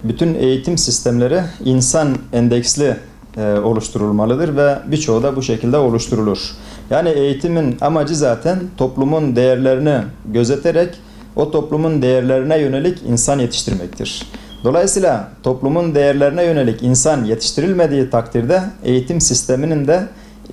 bütün eğitim sistemleri insan endeksli oluşturulmalıdır ve birçoğu da bu şekilde oluşturulur. Yani eğitimin amacı zaten toplumun değerlerini gözeterek o toplumun değerlerine yönelik insan yetiştirmektir. Dolayısıyla toplumun değerlerine yönelik insan yetiştirilmediği takdirde eğitim sisteminin de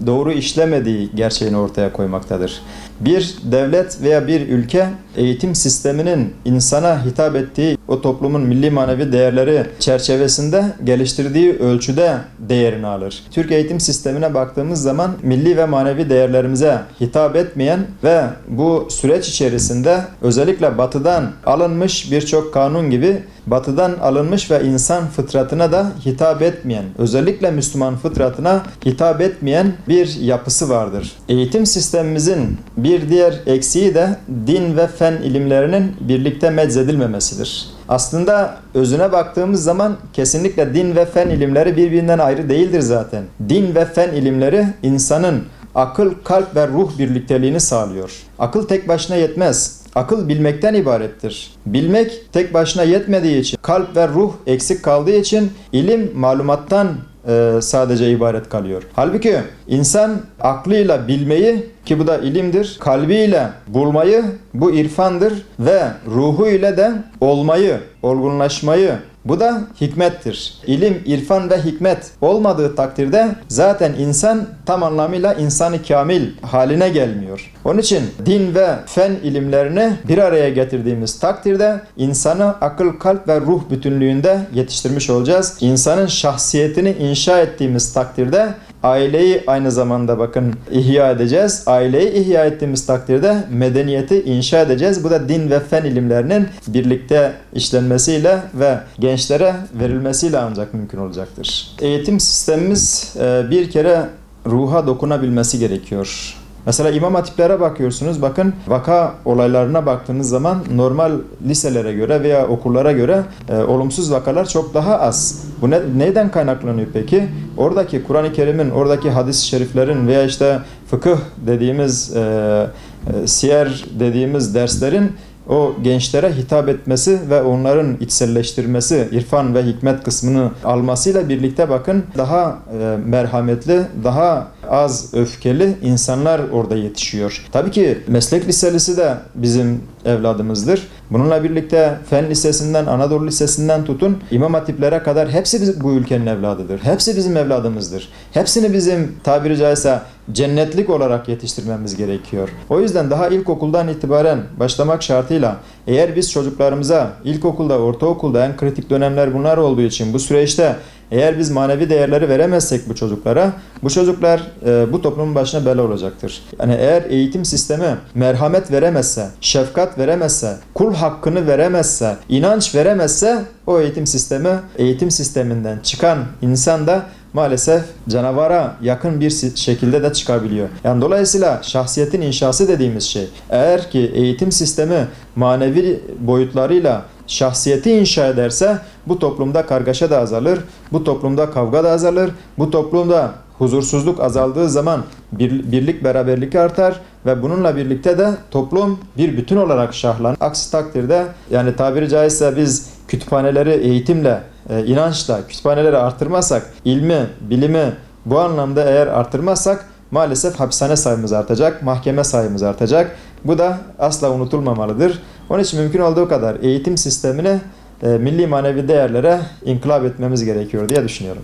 doğru işlemediği gerçeğini ortaya koymaktadır. Bir devlet veya bir ülke eğitim sisteminin insana hitap ettiği o toplumun milli manevi değerleri çerçevesinde geliştirdiği ölçüde değerini alır. Türk eğitim sistemine baktığımız zaman milli ve manevi değerlerimize hitap etmeyen ve bu süreç içerisinde özellikle Batı'dan alınmış birçok kanun gibi Batı'dan alınmış ve insan fıtratına da hitap etmeyen, özellikle Müslüman fıtratına hitap etmeyen bir yapısı vardır. Eğitim sistemimizin bir diğer eksiği de din ve fen ilimlerinin birlikte meczedilmemesidir. Aslında özüne baktığımız zaman kesinlikle din ve fen ilimleri birbirinden ayrı değildir zaten. Din ve fen ilimleri insanın akıl, kalp ve ruh birlikteliğini sağlıyor. Akıl tek başına yetmez. Akıl bilmekten ibarettir. Bilmek tek başına yetmediği için, kalp ve ruh eksik kaldığı için ilim malumattan sadece ibaret kalıyor. Halbuki insan aklıyla bilmeyi, ki bu da ilimdir, kalbiyle bulmayı, bu irfandır ve ruhuyla de olmayı, olgunlaşmayı, bu da hikmettir. İlim, irfan ve hikmet olmadığı takdirde zaten insan tam anlamıyla insanı kamil haline gelmiyor. Onun için din ve fen ilimlerini bir araya getirdiğimiz takdirde insanı akıl, kalp ve ruh bütünlüğünde yetiştirmiş olacağız. İnsanın şahsiyetini inşa ettiğimiz takdirde aileyi aynı zamanda bakın ihya edeceğiz. Aileyi ihya ettiğimiz takdirde medeniyeti inşa edeceğiz. Bu da din ve fen ilimlerinin birlikte işlenmesiyle ve gençlere verilmesiyle ancak mümkün olacaktır. Eğitim sistemimiz bir kere ruha dokunabilmesi gerekiyor. Mesela imam hatiplere bakıyorsunuz, bakın vaka olaylarına baktığınız zaman normal liselere göre veya okullara göre olumsuz vakalar çok daha az. Bu neyden kaynaklanıyor peki? Oradaki Kur'an-ı Kerim'in, oradaki hadis-i şeriflerin veya işte fıkıh dediğimiz, siyer dediğimiz derslerin o gençlere hitap etmesi ve onların içselleştirmesi, irfan ve hikmet kısmını almasıyla birlikte bakın daha merhametli, daha az öfkeli insanlar orada yetişiyor. Tabii ki meslek liselisi de bizim evladımızdır. Bununla birlikte Fen Lisesi'nden, Anadolu Lisesi'nden tutun İmam Hatiplere kadar hepsi bu ülkenin evladıdır. Hepsi bizim evladımızdır. Hepsini bizim tabiri caizse cennetlik olarak yetiştirmemiz gerekiyor. O yüzden daha ilkokuldan itibaren başlamak şartıyla eğer biz çocuklarımıza ilkokulda, ortaokulda en kritik dönemler bunlar olduğu için bu süreçte eğer biz manevi değerleri veremezsek bu çocuklara, bu çocuklar bu toplumun başına bela olacaktır. Yani eğer eğitim sistemi merhamet veremezse, şefkat veremezse, kul hakkını veremezse, inanç veremezse o eğitim sisteminden çıkan insan da maalesef canavara yakın bir şekilde de çıkabiliyor. Yani dolayısıyla şahsiyetin inşası dediğimiz şey, eğer ki eğitim sistemi manevi boyutlarıyla şahsiyeti inşa ederse bu toplumda kargaşa da azalır, bu toplumda kavga da azalır, bu toplumda huzursuzluk azaldığı zaman birlik beraberlik artar ve bununla birlikte de toplum bir bütün olarak şahlanır. Aksi takdirde yani tabiri caizse biz kütüphaneleri eğitimle, inançla kütüphaneleri artırmazsak, ilmi, bilimi bu anlamda eğer artırmazsak maalesef hapishane sayımız artacak, mahkeme sayımız artacak. Bu da asla unutulmamalıdır. Onun için mümkün olduğu kadar eğitim sistemini milli manevi değerlere inkılap etmemiz gerekiyor diye düşünüyorum.